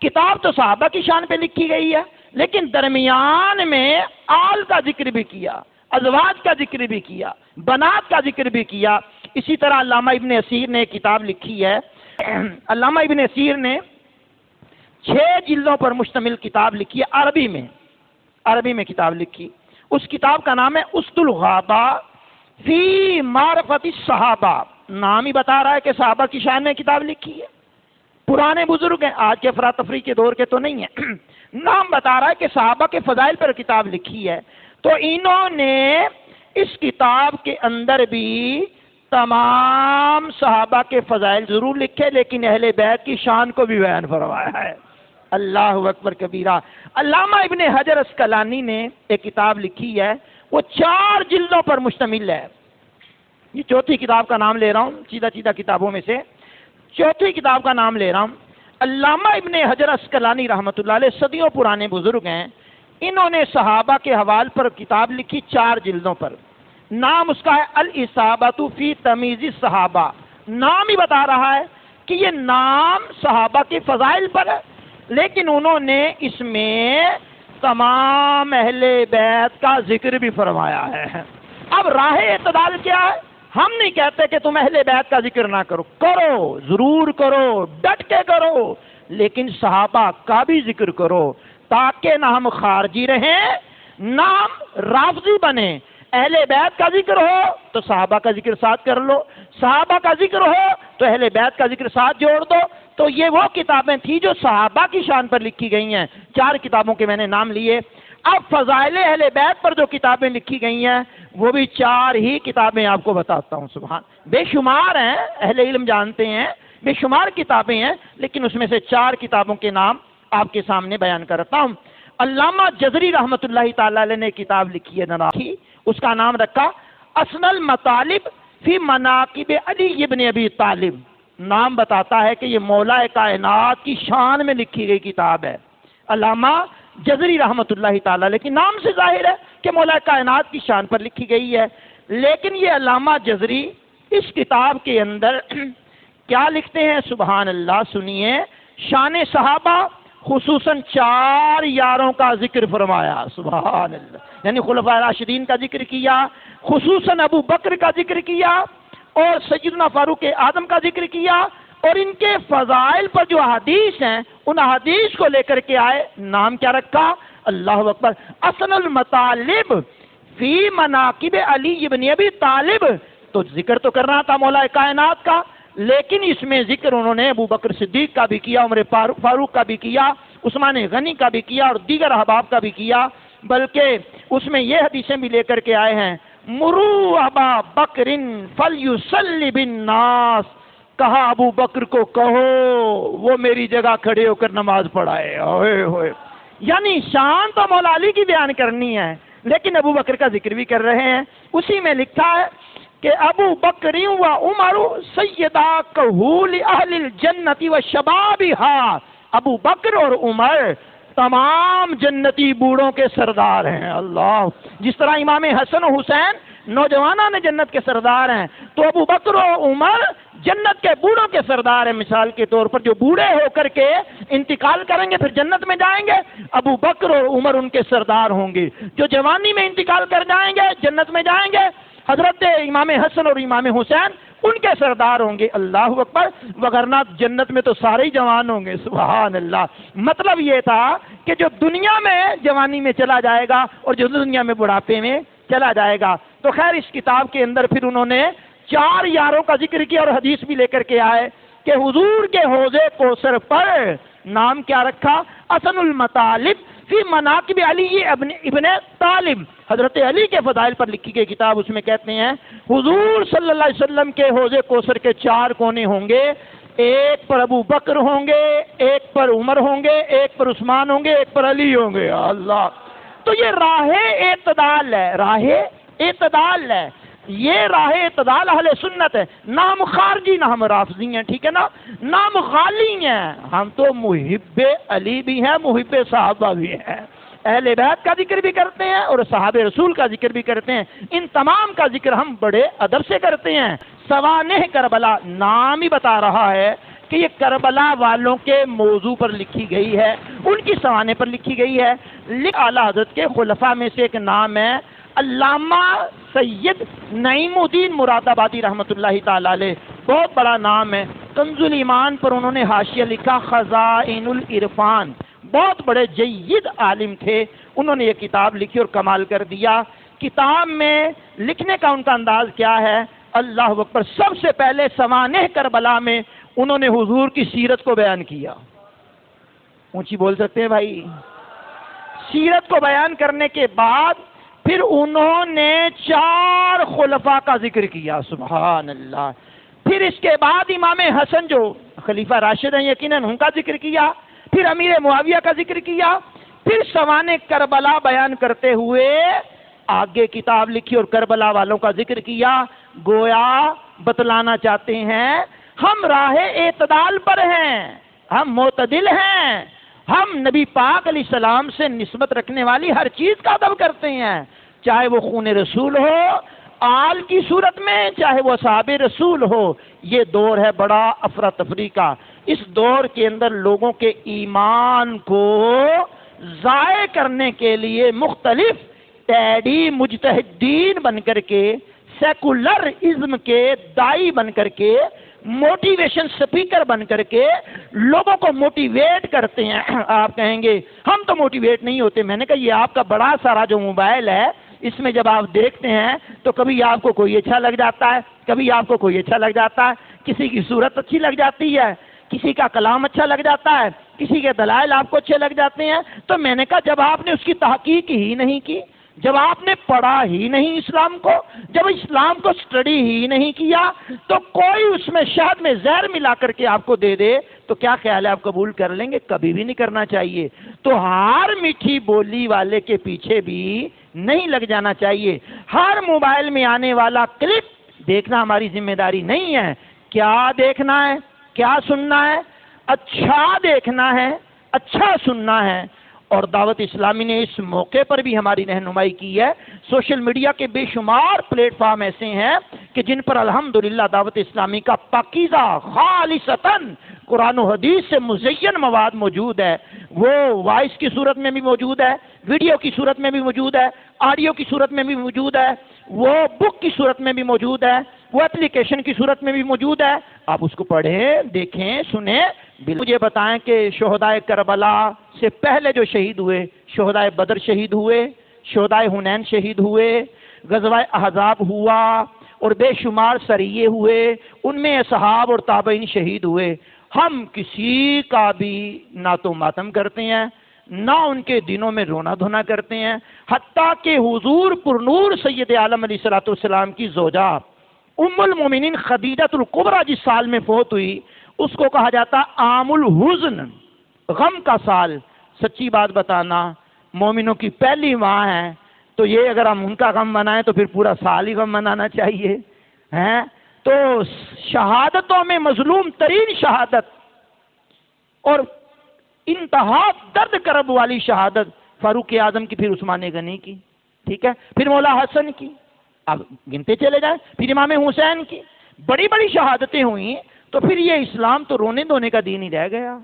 کتاب تو صحابہ کی شان پہ لکھی گئی ہے، لیکن درمیان میں آل کا ذکر بھی کیا، ازواج کا ذکر بھی کیا، بنات کا ذکر بھی کیا۔ اسی طرح علامہ ابن اسیر نے ایک کتاب لکھی ہے، علامہ ابن اسیر نے 6 جلدوں پر مشتمل کتاب لکھی ہے، عربی میں کتاب لکھی۔ اس کتاب کا نام ہے اسد الغابہ فی معرفت الصحابہ۔ نام ہی بتا رہا ہے کہ صحابہ کی شان میں کتاب لکھی ہے۔ پرانے بزرگ ہیں، آج کے افراتفری کے دور کے تو نہیں ہیں، نام بتا رہا ہے کہ صحابہ کے فضائل پر کتاب لکھی ہے۔ تو انہوں نے اس کتاب کے اندر بھی تمام صحابہ کے فضائل ضرور لکھے، لیکن اہل بیت کی شان کو بھی بیان فرمایا ہے۔ اللہ اکبر کبیرہ۔ علامہ ابن حجر اسقلانی نے ایک کتاب لکھی ہے، وہ 4 جلدوں پر مشتمل ہے۔ یہ 4تھی کتاب کا نام لے رہا ہوں، سیدھا کتابوں میں سے 4تھی کتاب کا نام لے رہا ہوں۔ علامہ ابن حجر اسقلانی رحمۃ اللہ علیہ صدیوں پرانے بزرگ ہیں، انہوں نے صحابہ کے حوال پر کتاب لکھی 4 جلدوں پر۔ نام اس کا ہے الاصابۃ فی تمییز الصحابہ۔ نام ہی بتا رہا ہے کہ یہ نام صحابہ کے فضائل پر ہے، لیکن انہوں نے اس میں تمام اہل بیت کا ذکر بھی فرمایا ہے۔ اب راہ اعتدال کیا ہے؟ ہم نہیں کہتے کہ تم اہل بیت کا ذکر نہ کرو، کرو ضرور کرو، ڈٹ کے کرو، لیکن صحابہ کا بھی ذکر کرو، تاکہ نہ ہم خارجی رہیں نہ ہم رافضی بنیں۔ اہل بیت کا ذکر ہو تو صحابہ کا ذکر ساتھ کر لو، صحابہ کا ذکر ہو تو اہل بیت کا ذکر ساتھ جوڑ دو۔ تو یہ وہ کتابیں تھیں جو صحابہ کی شان پر لکھی گئی ہیں۔ 4 کتابوں کے میں نے نام لیے۔ اب فضائل اہل بیت پر جو کتابیں لکھی گئی ہیں وہ بھی 4 ہی کتابیں آپ کو بتاتا ہوں۔ سبحان، بے شمار ہیں، اہل علم جانتے ہیں بے شمار کتابیں ہیں، لیکن اس میں سے 4 کتابوں کے نام آپ کے سامنے بیان کرتا ہوں۔ علامہ جزری رحمت اللہ تعالی علیہ نے کتاب لکھی ہے جناب، اس کا نام رکھا اسن المطالب فی مناقب علی ابن ابی طالب۔ نام بتاتا ہے کہ یہ مولا کائنات کی شان میں لکھی گئی کتاب ہے۔ علامہ جزری رحمۃ اللہ تعالی علیہ کے نام سے ظاہر ہے کہ مولا کائنات کی شان پر لکھی گئی ہے. لیکن یہ علامہ جزری اس کتاب کے اندر کیا لکھتے ہیں؟ سبحان اللہ، سنیے. شان صحابہ خصوصاً 4 یاروں کا ذکر فرمایا. سبحان اللہ. یعنی خلفائے راشدین کا ذکر کیا، خصوصاً ابو بکر کا ذکر کیا، اور سیدنا فاروق اعظم کا ذکر کیا، اور ان کے فضائل پر جو احادیث ہیں ان احادیث کو لے کر کے آئے. نام کیا رکھا؟ اللہ اکبر، اصل المطالب فی مناقب علی ابن ابی طالب. تو ذکر تو کرنا تھا مولا کائنات کا، لیکن اس میں ذکر انہوں نے ابو بکر صدیق کا بھی کیا، عمر فاروق کا بھی کیا، عثمان غنی کا بھی کیا، اور دیگر احباب کا بھی کیا. بلکہ اس میں یہ حدیثیں بھی لے کر کے آئے ہیں، مرو ابا بکر فلیصلی بالناس، کہا ابو بکر کو کہو وہ میری جگہ کھڑے ہو کر نماز پڑھائے. اوئے ہوئے، یعنی شان تو مولا علی کی بیان کرنی ہے، لیکن ابو بکر کا ذکر بھی کر رہے ہیں. اسی میں لکھا ہے کہ ابو بکر و عمر سیدہ کہول اہل الجنت و شبابہا. ابو بکر اور عمر تمام جنتی بوڑھوں کے سردار ہیں. اللہ، جس طرح امام حسن و حسین نوجوانان جنت کے سردار ہیں، تو ابو بکر و عمر جنت کے بوڑھوں کے سردار ہیں. مثال کے طور پر جو بوڑھے ہو کر کے انتقال کریں گے پھر جنت میں جائیں گے، ابو بکر اور عمر ان کے سردار ہوں گے. جو جوانی میں انتقال کر جائیں گے جنت میں جائیں گے، حضرت امام حسن اور امام حسین ان کے سردار ہوں گے. اللہ اکبر. وگرنہ جنت میں تو سارے ہی جوان ہوں گے. سبحان اللہ. مطلب یہ تھا کہ جو دنیا میں جوانی میں چلا جائے گا اور جو دنیا میں بڑھاپے میں چلا جائے گا. تو خیر اس کتاب کے اندر پھر انہوں نے 4 یاروں کا ذکر کیا اور حدیث بھی لے کر کے آئے کہ حضور کے حوضے کوثر پر نام کیا رکھا؟ اصل المطالب فی مناقب علی ابن طالب. حضرت علی کے فضائل پر لکھی گئی کتاب، اس میں کہتے ہیں حضور صلی اللہ علیہ وسلم کے حوض کوثر کے 4 کونے ہوں گے. ایک پر ابو بکر ہوں گے، ایک پر عمر ہوں گے، ایک پر عثمان ہوں گے، ایک پر علی ہوں گے. اللہ. تو یہ راہ اعتدال ہے، راہ اعتدال ہے. یہ راہ اعتدال اہل سنت ہے. نہ ہم خارجی نہ ہم رافضی ہیں، ٹھیک ہے نا، نہ ہم غالی ہیں. ہم تو محب علی بھی ہیں، محب صحابہ بھی ہیں. اہل بیت کا ذکر بھی کرتے ہیں اور صحابہ رسول کا ذکر بھی کرتے ہیں. ان تمام کا ذکر ہم بڑے ادب سے کرتے ہیں. سوانح کربلا نام ہی بتا رہا ہے کہ یہ کربلا والوں کے موضوع پر لکھی گئی ہے، ان کی سوانح پر لکھی گئی ہے. اعلیٰ حضرت کے خلفاء میں سے ایک نام ہے علامہ سید نعیم الدین مراد آبادی رحمۃ اللہ تعالی علیہ. بہت بڑا نام ہے. کنز الایمان پر انہوں نے حاشیہ لکھا خزائن العرفان. بہت بڑے جید عالم تھے. انہوں نے یہ کتاب لکھی اور کمال کر دیا. کتاب میں لکھنے کا ان کا انداز کیا ہے؟ اللہ اکبر. سب سے پہلے سوانح کربلا میں انہوں نے حضور کی سیرت کو بیان کیا. اونچی بول سکتے ہیں بھائی؟ سیرت کو بیان کرنے کے بعد پھر انہوں نے 4 خلفاء کا ذکر کیا. سبحان اللہ. پھر اس کے بعد امام حسن جو خلیفہ راشد ہیں یقیناً ان کا ذکر کیا. پھر امیر معاویہ کا ذکر کیا. پھر سوانح کربلا بیان کرتے ہوئے آگے کتاب لکھی اور کربلا والوں کا ذکر کیا. گویا بتلانا چاہتے ہیں ہم راہ اعتدال پر ہیں، ہم معتدل ہیں، ہم نبی پاک علیہ السلام سے نسبت رکھنے والی ہر چیز کا ادب کرتے ہیں، چاہے وہ خون رسول ہو آل کی صورت میں، چاہے وہ اصحاب رسول ہو. یہ دور ہے بڑا افراتفری کا. اس دور کے اندر لوگوں کے ایمان کو ضائع کرنے کے لیے مختلف ٹیڈی مجتہدین بن کر کے، سیکولرزم کے دائی بن کر کے، موٹیویشن سپیکر بن کر کے لوگوں کو موٹیویٹ کرتے ہیں. آپ کہیں گے ہم تو موٹیویٹ نہیں ہوتے. میں نے کہا یہ آپ کا بڑا سارا جو موبائل ہے اس میں جب آپ دیکھتے ہیں تو کبھی آپ کو کوئی اچھا لگ جاتا ہے، کبھی آپ کو کوئی اچھا لگ جاتا ہے، کسی کی صورت اچھی لگ جاتی ہے، کسی کا کلام اچھا لگ جاتا ہے، کسی کے دلائل آپ کو اچھے لگ جاتے ہیں. تو میں نے کہا جب آپ نے اس کی تحقیق ہی نہیں کی، جب آپ نے پڑھا ہی نہیں اسلام کو، جب اسلام کو اسٹڈی ہی نہیں کیا، تو کوئی اس میں شہد میں زہر ملا کر کے آپ کو دے دے تو کیا خیال ہے آپ قبول کر لیں گے؟ کبھی بھی نہیں کرنا چاہیے. تو ہر میٹھی بولی والے کے پیچھے بھی نہیں لگ جانا چاہیے. ہر موبائل میں آنے والا کلپ دیکھنا ہماری ذمہ داری نہیں ہے. کیا دیکھنا ہے، کیا سننا ہے؟ اچھا دیکھنا ہے، اچھا سننا ہے اور دعوت اسلامی نے اس موقع پر بھی ہماری رہنمائی کی ہے۔ سوشل میڈیا کے بے شمار پلیٹ فارم ایسے ہیں کہ جن پر الحمدللہ دعوت اسلامی کا پاکیزہ خالصتاً قرآن و حدیث سے مزین مواد موجود ہے۔ وہ وائس کی صورت میں بھی موجود ہے، ویڈیو کی صورت میں بھی موجود ہے، آڈیو کی صورت میں بھی موجود ہے، وہ بک کی صورت میں بھی موجود ہے، وہ اپلیکیشن کی صورت میں بھی موجود ہے۔ آپ اس کو پڑھیں، دیکھیں، سنیں۔ مجھے بتائیں کہ شہدائے کربلا سے پہلے جو شہید ہوئے، شہدائے بدر شہید ہوئے، شہدائے حنین شہید ہوئے، غزوہ احزاب ہوا اور بے شمار سریے ہوئے، ان میں اصحاب اور تابعین شہید ہوئے۔ ہم کسی کا بھی نہ تو ماتم کرتے ہیں، نہ ان کے دنوں میں رونا دھونا کرتے ہیں، حتیٰ کہ حضور پر نور سید عالم علیہ السلام کی زوجہ ام المومنین خدیجہ الکبریٰ جس سال میں فوت ہوئی، اس کو کہا جاتا عام الحزن، غم کا سال۔ سچی بات بتانا، مومنوں کی پہلی ماں ہے، تو یہ اگر ہم ان کا غم منائیں تو پھر پورا سال ہی غم منانا چاہیے ہیں۔ تو شہادتوں میں مظلوم ترین شہادت اور انتہا درد کرب والی شہادت فاروق اعظم کی، پھر عثمان غنی کی، ٹھیک ہے، پھر مولا حسن کی، اب گنتے چلے جائیں، پھر امام حسین کی، بڑی بڑی شہادتیں ہوئیں۔ تو پھر یہ اسلام تو رونے دھونے کا دین ہی رہ گیا۔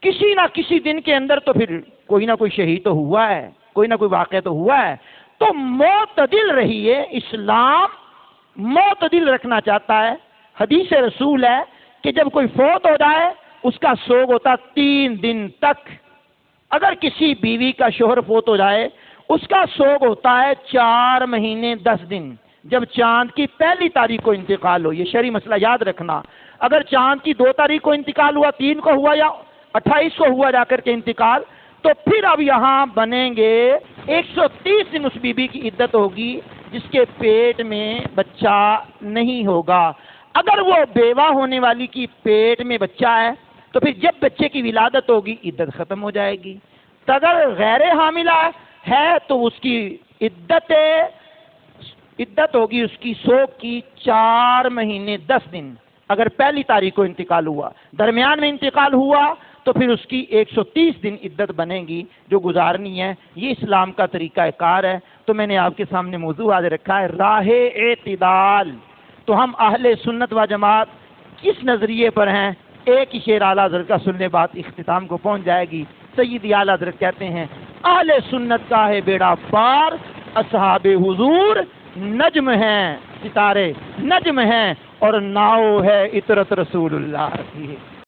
کسی نہ کسی دن کے اندر تو پھر کوئی نہ کوئی شہید تو ہوا ہے، کوئی نہ کوئی واقعہ تو ہوا ہے۔ تو معتدل رہیے، اسلام معتدل رکھنا چاہتا ہے۔ حدیث رسول ہے کہ جب کوئی فوت ہو جائے اس کا سوگ ہوتا 3 دن تک۔ اگر کسی بیوی کا شوہر فوت ہو جائے اس کا سوگ ہوتا ہے 4 مہینے 10 دن، جب چاند کی پہلی تاریخ کو انتقال ہو۔ یہ شرعی مسئلہ یاد رکھنا، اگر چاند کی 2 تاریخ کو انتقال ہوا، 3 کو ہوا یا 28 کو ہوا جا کر کے انتقال، تو پھر اب یہاں بنیں گے 130 دن اس بی بی کی عدت ہوگی جس کے پیٹ میں بچہ نہیں ہوگا۔ اگر وہ بیوہ ہونے والی کی پیٹ میں بچہ ہے تو پھر جب بچے کی ولادت ہوگی عدت ختم ہو جائے گی۔ تو اگر غیر حاملہ ہے تو اس کی عدت ہوگی اس کی سوگ کی 4 مہینے 10 دن۔ اگر پہلی تاریخ کو انتقال ہوا، درمیان میں انتقال ہوا، تو پھر اس کی 130 دن عدت بنے گی جو گزارنی ہے۔ یہ اسلام کا طریقہ کار ہے۔ تو میں نے آپ کے سامنے موضوع آج رکھا ہے راہ اعتدال۔ تو ہم اہل سنت و جماعت کس نظریے پر ہیں؟ ایک ہی شعر اعلیٰ حضرت کا سننے بات اختتام کو پہنچ جائے گی۔ سیدی اعلیٰ حضرت کہتے ہیں اہل سنت کا ہے بیڑا پار، اصحاب حضور نجم ہیں، ستارے نجم ہیں، اور ناؤ ہے عطرت رسول اللہ کی۔